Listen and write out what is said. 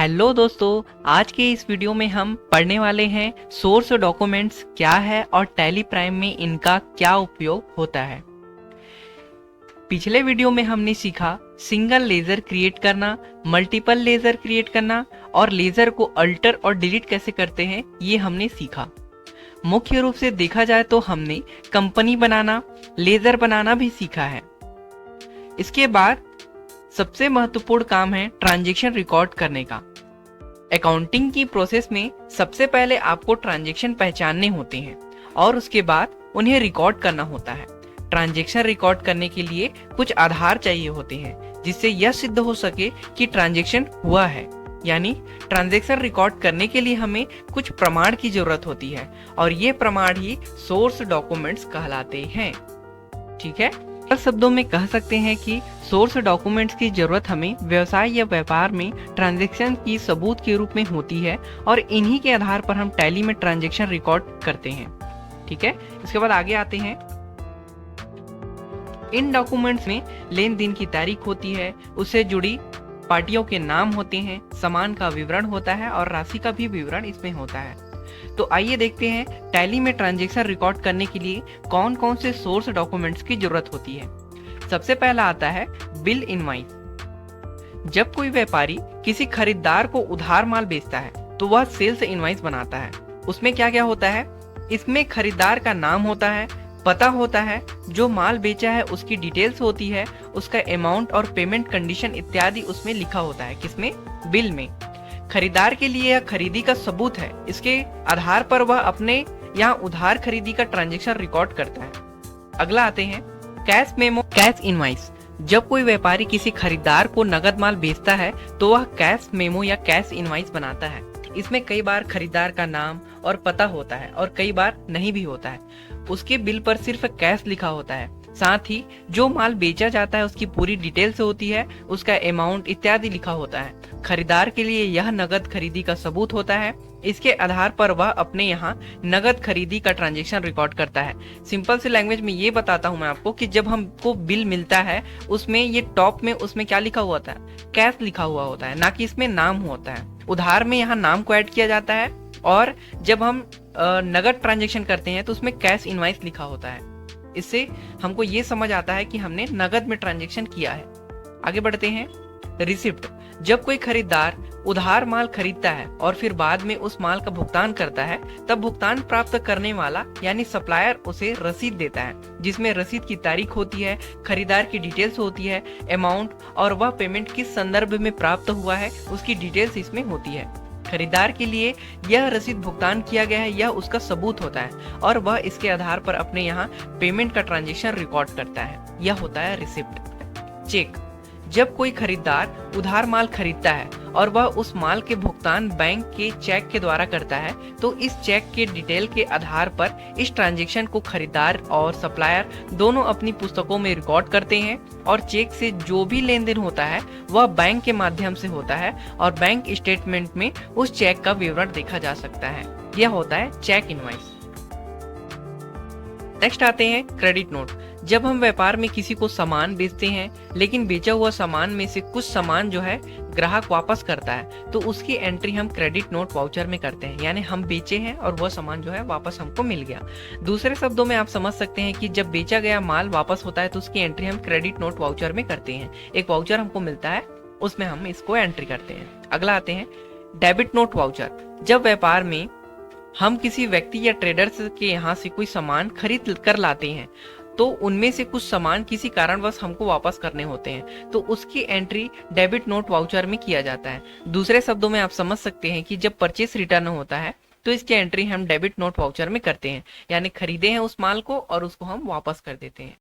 Hello दोस्तों, आज के इस वीडियो में हम पढ़ने वाले हैं सोर्स डॉक्यूमेंट्स क्या है और टैली प्राइम में इनका क्या उपयोग होता है। पिछले वीडियो में हमने सीखा सिंगल लेजर क्रिएट करना, मल्टीपल लेजर क्रिएट करना और लेजर को अल्टर और डिलीट कैसे करते हैं ये हमने सीखा। मुख्य रूप से देखा जाए तो हमने कंपनी बनाना, लेजर बनाना भी सीखा है। इसके बाद सबसे महत्वपूर्ण काम है ट्रांजैक्शन रिकॉर्ड करने का। अकाउंटिंग की प्रोसेस में सबसे पहले आपको ट्रांजैक्शन पहचानने होते हैं और उसके बाद उन्हें रिकॉर्ड करना होता है। ट्रांजैक्शन रिकॉर्ड करने के लिए कुछ आधार चाहिए होते हैं जिससे यह सिद्ध हो सके कि ट्रांजैक्शन हुआ है। यानी ट्रांजैक्शन रिकॉर्ड करने के लिए हमें कुछ प्रमाण की जरूरत होती है और ये प्रमाण ही सोर्स डॉक्यूमेंट्स कहलाते हैं। ठीक है, सरल शब्दों में कह सकते हैं कि सोर्स डॉक्यूमेंट्स की जरूरत हमें व्यवसाय या व्यापार में ट्रांजैक्शन की सबूत के रूप में होती है और इन्हीं के आधार पर हम टैली में ट्रांजैक्शन रिकॉर्ड करते हैं। ठीक है, इसके बाद आगे आते हैं। इन डॉक्यूमेंट्स में लेन देन की तारीख होती है, उससे जुड़ी पार्टियों के नाम होते हैं, सामान का विवरण होता है और राशि का भी विवरण इसमें होता है। तो आइए देखते हैं टैली में ट्रांजैक्शन रिकॉर्ड करने के लिए कौन कौन से सोर्स डॉक्यूमेंट्स की जरूरत होती है। सबसे पहला आता है बिल इनवॉइस। जब कोई व्यापारी किसी खरीदार को उधार माल बेचता है तो वह सेल्स इनवॉइस बनाता है। उसमें क्या क्या होता है? इसमें खरीदार का नाम होता है, पता होता है, जो माल बेचा है उसकी डिटेल्स होती है, उसका अमाउंट और पेमेंट कंडीशन इत्यादि उसमें लिखा होता है। किसमें? बिल में। खरीदार के लिए यह खरीदी का सबूत है, इसके आधार पर वह अपने यहाँ उधार खरीदी का ट्रांजैक्शन रिकॉर्ड करता है। अगला आते हैं कैश मेमो, कैश इनवॉइस। जब कोई व्यापारी किसी खरीदार को नगद माल बेचता है तो वह कैश मेमो या कैश इनवॉइस बनाता है। इसमें कई बार खरीदार का नाम और पता होता है और कई बार नहीं भी होता है। उसके बिल पर सिर्फ कैश लिखा होता है, साथ ही जो माल बेचा जाता है उसकी पूरी डिटेल्स होती है, उसका अमाउंट इत्यादि लिखा होता है। खरीदार के लिए यह नगद खरीदी का सबूत होता है। इसके आधार पर वह अपने यहाँ नगद खरीदी का ट्रांजैक्शन रिकॉर्ड करता है। सिंपल सी लैंग्वेज में ये बताता हूँ मैं आपको कि जब हमको बिल मिलता है उसमें ये टॉप में उसमें क्या लिखा हुआ होता है? कैश लिखा हुआ होता है, ना कि इसमें नाम होता है। उधार में यहाँ नाम को ऐड किया जाता है और जब हम नगद ट्रांजैक्शन करते हैं तो उसमें कैश इनवॉइस लिखा होता है। इससे हमको ये समझ आता है कि हमने नगद में ट्रांजैक्शन किया है। आगे बढ़ते हैं। रिसिप्ट। जब कोई खरीदार उधार माल खरीदता है और फिर बाद में उस माल का भुगतान करता है तब भुगतान प्राप्त करने वाला यानी सप्लायर उसे रसीद देता है, जिसमें रसीद की तारीख होती है, खरीदार की डिटेल्स होती है, अमाउंट और वह पेमेंट किस संदर्भ में प्राप्त हुआ है उसकी डिटेल्स इसमें होती है। खरीदार के लिए यह रसीद भुगतान किया गया है यह उसका सबूत होता है और वह इसके आधार पर अपने यहाँ पेमेंट का ट्रांजैक्शन रिकॉर्ड करता है। यह होता है रिसिप्ट। चेक। जब कोई खरीदार उधार माल खरीदता है और वह उस माल के भुगतान बैंक के चेक के द्वारा करता है तो इस चेक के डिटेल के आधार पर इस ट्रांजैक्शन को खरीदार और सप्लायर दोनों अपनी पुस्तकों में रिकॉर्ड करते हैं और चेक से जो भी लेन देन होता है वह बैंक के माध्यम से होता है और बैंक स्टेटमेंट में उस चेक का विवरण देखा जा सकता है। यह होता है चेक इनवॉइस। नेक्स्ट आते हैं क्रेडिट नोट। जब हम व्यापार में किसी को सामान बेचते हैं लेकिन बेचा हुआ सामान में से कुछ सामान जो है ग्राहक वापस करता है तो उसकी एंट्री हम क्रेडिट नोट वाउचर में करते हैं। यानी हम बेचे हैं और वह सामान जो है वापस हमको मिल गया। दूसरे शब्दों में आप समझ सकते हैं कि जब बेचा गया माल वापस होता है तो उसकी एंट्री हम क्रेडिट नोट वाउचर में करते हैं। एक वाउचर हमको मिलता है उसमें हम इसको एंट्री करते हैं। अगला आते हैं डेबिट नोट वाउचर। जब व्यापार में हम किसी व्यक्ति या ट्रेडर्स के यहाँ से कोई सामान खरीद कर लाते हैं तो उनमें से कुछ सामान किसी कारणवश हमको वापस करने होते हैं तो उसकी एंट्री डेबिट नोट वाउचर में किया जाता है। दूसरे शब्दों में आप समझ सकते हैं कि जब परचेस रिटर्न होता है तो इसकी एंट्री हम डेबिट नोट वाउचर में करते हैं। यानी खरीदे हैं उस माल को और उसको हम वापस कर देते हैं।